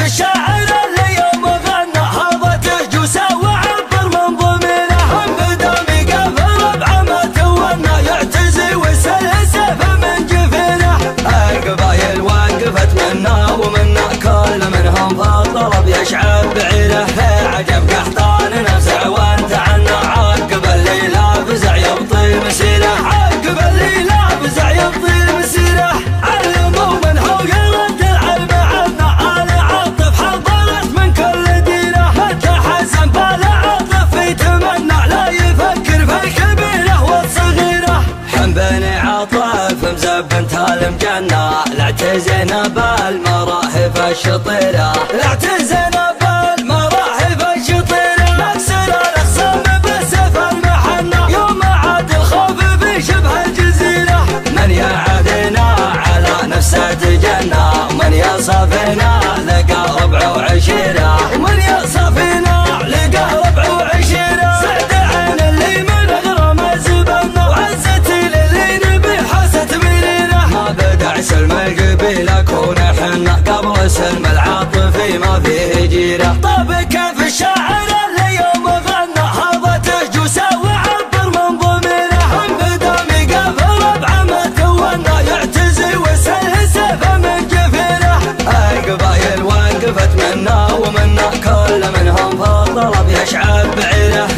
كيف الشاعر اللي يوم غنى هضته جوسه وعبر من ضميره هم بدامي قفل بعمته وانا يعتزي ويسل سيفه من جفينه. القبايل وقفت منا ومنا كل منهم فالطلب يشعب بعيره. عجب قحطان نفزع وانت عنا عقب اللي لافزع يبطي مسيره. عقب اللي لافزع يبطي مسيره. علموا من هو يرد العلم عنا آل عاطف حضرت من كل ديره. حتى حسن بالعاطف يتمنى لا يفكر في الكبيره والصغيره. حن بني عاطف مزبنت المجنة لاعتزينا بالمراهب الشطيره. لاعتزينا بالمراهب الشطيره. نكسر الاخصام بسيف المحنه يوم عاد الخوف بشبه الجزيره. من يعادينا على نفسه تجنى ومن يصافينا لقى ربع وعشيره. ومن يصافينا لقى ربع وعشيره. سعد عين اللي من غرام زبنا وعزتي للي نبي حست منيره. ما بدع سلم القبيله كون حنا قبل سلم العاطفي ما فيه جيره. طب كيف الشاعر اللي يوم غنى هضته جوسه وعبر من ضميره هم بدامي قفل بعمته وانا يعتزي ويسل سيفه من جفينه. القبايل وقفت منا ومنا كل منهم فالطلب يشعب بعيره.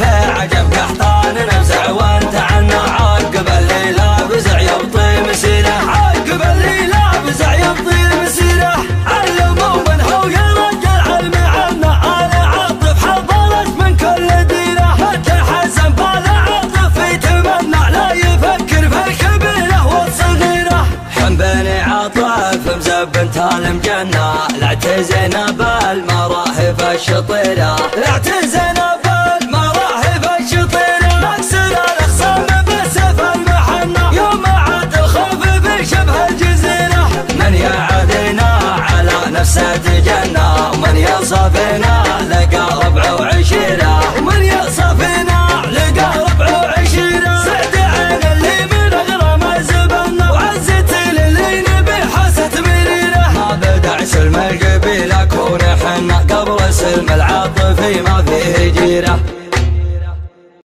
عجب قحطان نفزع وانت عنا عقب اللي لافزع يبطي مسيره. عقب اللي لافزع يبطي مسيره. علموا من هو يرد العلم عنا آل عاطف حضرت من كل ديره. حتى حسن بالعاطف يتمنى لا يفكر في الكبيره والصغيره. حن بني عاطف مزبنت المجنة لاعتزينا بالمراهب الشطيره. لاعتزينا بالمراهب الشطيره. نكسر الاخصام بسيف المحنه يوم عاد الخوف بشبه الجزيره. من يعادينا على نفسه تجنى ومن يصافينا لقى ربع وعشيره. ومن يصافينا لقى ربع وعشيره. سعد عين اللي من غرام زبنا وعزتي للي نبي حست منيره. ما بدع سلم القبيله كون حنا قبل سلم العاطفي ما فيه جيره.